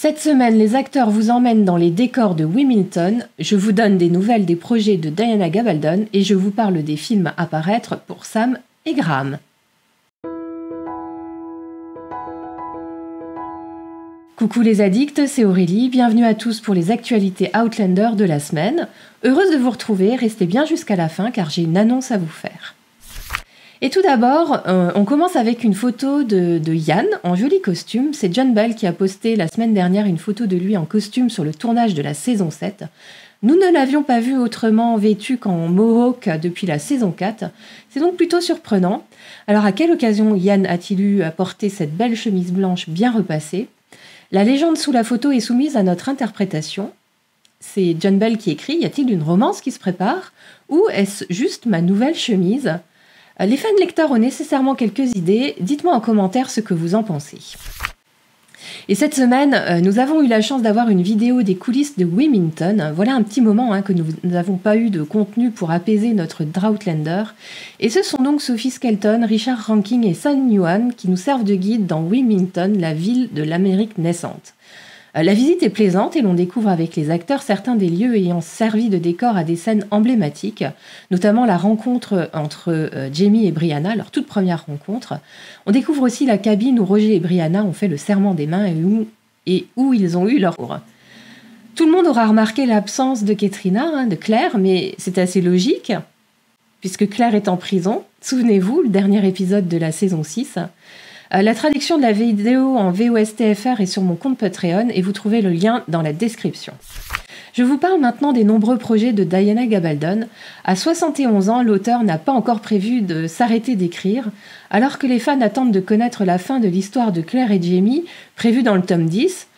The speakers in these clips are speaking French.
Cette semaine, les acteurs vous emmènent dans les décors de Wilmington, je vous donne des nouvelles des projets de Diana Gabaldon et je vous parle des films à paraître pour Sam et Graham. Coucou les addicts, c'est Aurélie, bienvenue à tous pour les actualités Outlander de la semaine. Heureuse de vous retrouver, restez bien jusqu'à la fin car j'ai une annonce à vous faire. Et tout d'abord, on commence avec une photo de Ian en joli costume. C'est John Bell qui a posté la semaine dernière une photo de lui en costume sur le tournage de la saison 7. Nous ne l'avions pas vu autrement vêtu qu'en mohawk depuis la saison 4. C'est donc plutôt surprenant. Alors à quelle occasion Ian a-t-il eu à porter cette belle chemise blanche bien repassée ? La légende sous la photo est soumise à notre interprétation. C'est John Bell qui écrit « Y a-t-il une romance qui se prépare ? Ou est-ce juste ma nouvelle chemise ?» Les fans lecteurs ont nécessairement quelques idées, dites-moi en commentaire ce que vous en pensez. Et cette semaine, nous avons eu la chance d'avoir une vidéo des coulisses de Wilmington. Voilà un petit moment que nous n'avons pas eu de contenu pour apaiser notre Droughtlander. Et ce sont donc Sophie Skelton, Richard Rankin et Sun Yuan qui nous servent de guide dans Wilmington, la ville de l'Amérique naissante. La visite est plaisante et l'on découvre avec les acteurs certains des lieux ayant servi de décor à des scènes emblématiques, notamment la rencontre entre Jamie et Brianna, leur toute première rencontre. On découvre aussi la cabine où Roger et Brianna ont fait le serment des mains et où ils ont eu leur cours. Tout le monde aura remarqué l'absence de Katrina, de Claire, mais c'est assez logique, puisque Claire est en prison. Souvenez-vous, le dernier épisode de la saison 6. La traduction de la vidéo en VOSTFR est sur mon compte Patreon et vous trouvez le lien dans la description. Je vous parle maintenant des nombreux projets de Diana Gabaldon. À 71 ans, l'auteur n'a pas encore prévu de s'arrêter d'écrire, alors que les fans attendent de connaître la fin de l'histoire de Claire et Jamie, prévue dans le tome 10.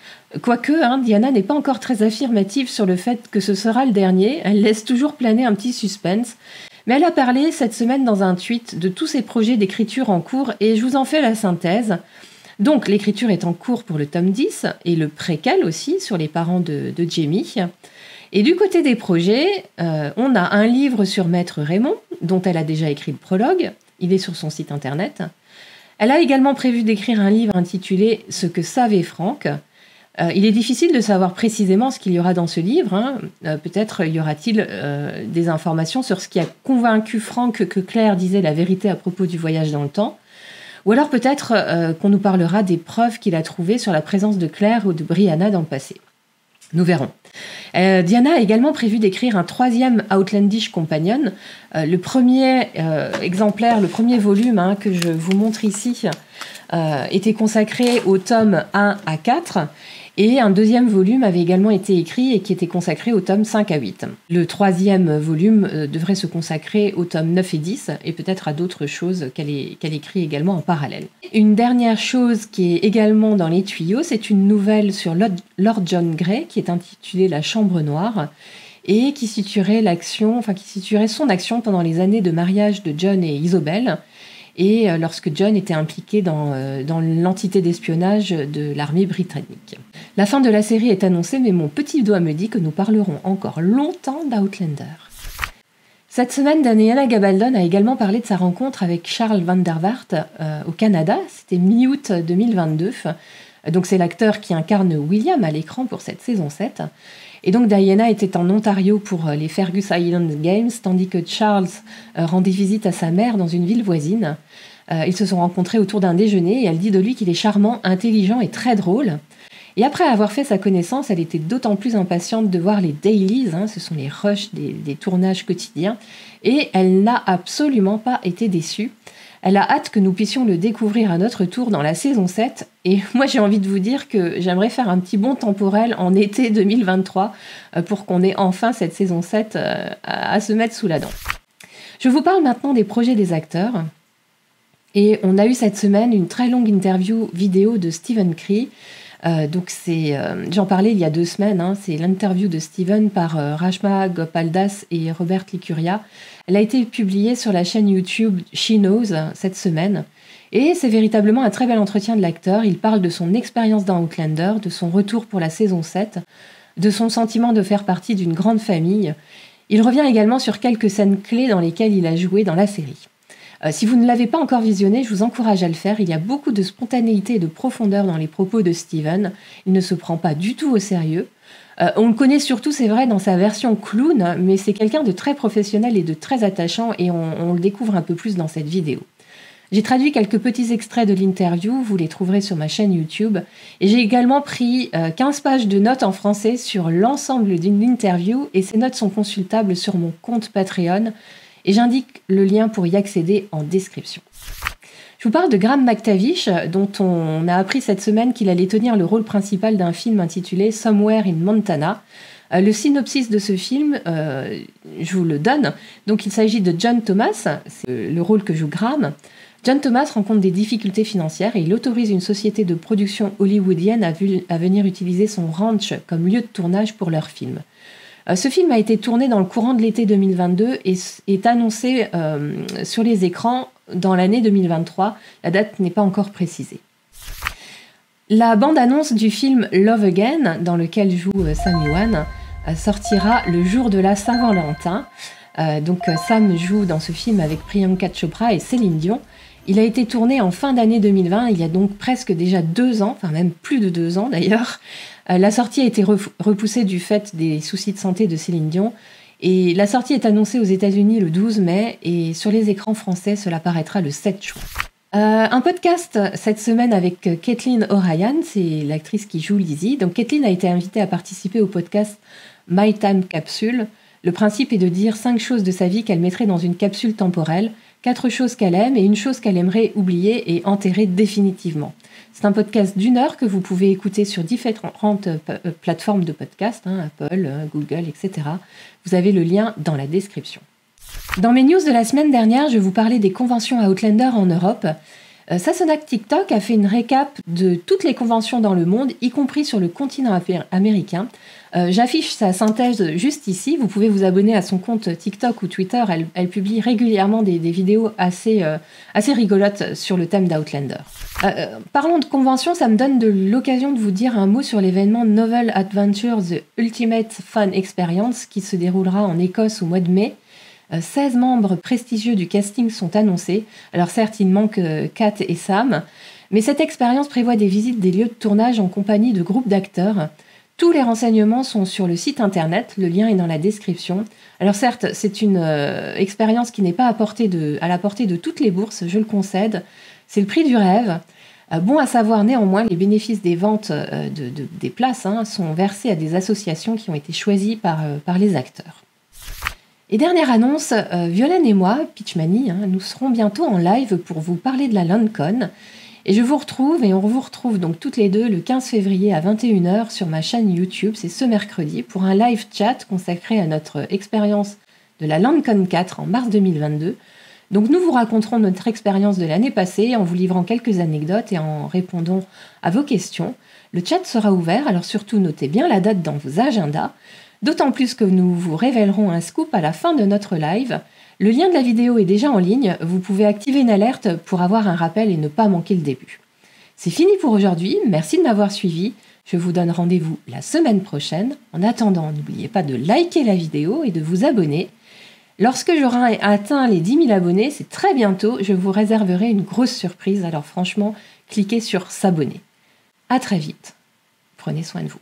Quoique, Diana n'est pas encore très affirmative sur le fait que ce sera le dernier, elle laisse toujours planer un petit suspense. Mais elle a parlé cette semaine dans un tweet de tous ses projets d'écriture en cours et je vous en fais la synthèse. Donc l'écriture est en cours pour le tome 10 et le préquel aussi sur les parents de Jamie. Et du côté des projets, on a un livre sur Maître Raymond dont elle a déjà écrit le prologue. Il est sur son site internet. Elle a également prévu d'écrire un livre intitulé « Ce que savait Franck ». Il est difficile de savoir précisément ce qu'il y aura dans ce livre. Peut-être y aura-t-il des informations sur ce qui a convaincu Franck que Claire disait la vérité à propos du voyage dans le temps. Ou alors peut-être qu'on nous parlera des preuves qu'il a trouvées sur la présence de Claire ou de Brianna dans le passé. Nous verrons. Diana a également prévu d'écrire un 3e Outlandish Companion. Le premier exemplaire, le premier volume que je vous montre ici, était consacré aux tomes 1 à 4. Et un 2e volume avait également été écrit et qui était consacré aux tomes 5 à 8. Le 3e volume devrait se consacrer aux tomes 9 et 10 et peut-être à d'autres choses qu'elle écrit également en parallèle. Une dernière chose qui est également dans les tuyaux, c'est une nouvelle sur Lord John Grey qui est intitulée La Chambre Noire et qui situerait son action pendant les années de mariage de John et Isobel. Et lorsque John était impliqué dans l'entité d'espionnage de l'armée britannique. La fin de la série est annoncée, mais mon petit doigt me dit que nous parlerons encore longtemps d'Outlander. Cette semaine, Diana Gabaldon a également parlé de sa rencontre avec Charles van der Vaart au Canada. C'était mi-août 2022. Donc c'est l'acteur qui incarne William à l'écran pour cette saison 7. Et donc Diana était en Ontario pour les Fergus Island Games, tandis que Charles rendait visite à sa mère dans une ville voisine. Ils se sont rencontrés autour d'un déjeuner et elle dit de lui qu'il est charmant, intelligent et très drôle. Et après avoir fait sa connaissance, elle était d'autant plus impatiente de voir les dailies, ce sont les rushs des tournages quotidiens, et elle n'a absolument pas été déçue. Elle a hâte que nous puissions le découvrir à notre tour dans la saison 7. Et moi, j'ai envie de vous dire que j'aimerais faire un petit bond temporel en été 2023 pour qu'on ait enfin cette saison 7 à se mettre sous la dent. Je vous parle maintenant des projets des acteurs. Et on a eu cette semaine une très longue interview vidéo de Stephen Cree. J'en parlais il y a 2 semaines, c'est l'interview de Steven par Rashma Gopaldas et Robert Licuria. Elle a été publiée sur la chaîne YouTube She Knows cette semaine. Et c'est véritablement un très bel entretien de l'acteur. Il parle de son expérience dans Outlander, de son retour pour la saison 7, de son sentiment de faire partie d'une grande famille. Il revient également sur quelques scènes clés dans lesquelles il a joué dans la série. Si vous ne l'avez pas encore visionné, je vous encourage à le faire. Il y a beaucoup de spontanéité et de profondeur dans les propos de Steven. Il ne se prend pas du tout au sérieux. On le connaît surtout, c'est vrai, dans sa version clown, mais c'est quelqu'un de très professionnel et de très attachant, et on le découvre un peu plus dans cette vidéo. J'ai traduit quelques petits extraits de l'interview, vous les trouverez sur ma chaîne YouTube, et j'ai également pris 15 pages de notes en français sur l'ensemble d'une interview, et ces notes sont consultables sur mon compte Patreon, et j'indique le lien pour y accéder en description. Je vous parle de Graham McTavish, dont on a appris cette semaine qu'il allait tenir le rôle principal d'un film intitulé Somewhere in Montana. Le synopsis de ce film, je vous le donne. Donc il s'agit de John Thomas, c'est le rôle que joue Graham. John Thomas rencontre des difficultés financières et il autorise une société de production hollywoodienne à venir utiliser son ranch comme lieu de tournage pour leur film. Ce film a été tourné dans le courant de l'été 2022 et est annoncé sur les écrans dans l'année 2023. La date n'est pas encore précisée. La bande-annonce du film Love Again, dans lequel joue Sam Yuan, sortira le jour de la Saint-Valentin. Sam joue dans ce film avec Priyanka Chopra et Céline Dion. Il a été tourné en fin d'année 2020, il y a donc presque déjà 2 ans, enfin même plus de 2 ans d'ailleurs. La sortie a été repoussée du fait des soucis de santé de Céline Dion. Et la sortie est annoncée aux États-Unis le 12 mai et sur les écrans français, cela paraîtra le 7 juin. Un podcast cette semaine avec Kathleen O'Ryan, c'est l'actrice qui joue Lizzie. Donc Kathleen a été invitée à participer au podcast My Time Capsule. Le principe est de dire 5 choses de sa vie qu'elle mettrait dans une capsule temporelle, 4 choses qu'elle aime et une chose qu'elle aimerait oublier et enterrer définitivement. C'est un podcast d'1 heure que vous pouvez écouter sur différentes plateformes de podcast, Apple, Google, etc. Vous avez le lien dans la description. Dans mes news de la semaine dernière, je vous parlais des conventions Outlander en Europe. Sassenach TikTok a fait une récap de toutes les conventions dans le monde, y compris sur le continent américain. J'affiche sa synthèse juste ici. Vous pouvez vous abonner à son compte TikTok ou Twitter. Elle publie régulièrement des vidéos assez rigolotes sur le thème d'Outlander. Parlons de convention, ça me donne l'occasion de vous dire un mot sur l'événement Novel Adventure The Ultimate Fun Experience qui se déroulera en Écosse au mois de mai. 16 membres prestigieux du casting sont annoncés. Alors certes, il manque Kat et Sam, mais cette expérience prévoit des visites des lieux de tournage en compagnie de groupes d'acteurs. Tous les renseignements sont sur le site internet, le lien est dans la description. Alors certes, c'est une expérience qui n'est pas à la portée de toutes les bourses, je le concède. C'est le prix du rêve. Bon à savoir néanmoins, les bénéfices des ventes des places sont versés à des associations qui ont été choisies par les acteurs. Et dernière annonce, Violaine et moi, Pitchmanie, nous serons bientôt en live pour vous parler de la LondCon. Et on vous retrouve donc toutes les deux le 15 février à 21h sur ma chaîne YouTube, c'est ce mercredi, pour un live chat consacré à notre expérience de la LondCon 4 en mars 2022. Donc nous vous raconterons notre expérience de l'année passée en vous livrant quelques anecdotes et en répondant à vos questions. Le chat sera ouvert, alors surtout notez bien la date dans vos agendas. D'autant plus que nous vous révélerons un scoop à la fin de notre live. Le lien de la vidéo est déjà en ligne, vous pouvez activer une alerte pour avoir un rappel et ne pas manquer le début. C'est fini pour aujourd'hui, merci de m'avoir suivi. Je vous donne rendez-vous la semaine prochaine. En attendant, n'oubliez pas de liker la vidéo et de vous abonner. Lorsque j'aurai atteint les 10 000 abonnés, c'est très bientôt, je vous réserverai une grosse surprise. Alors franchement, cliquez sur s'abonner. À très vite. Prenez soin de vous.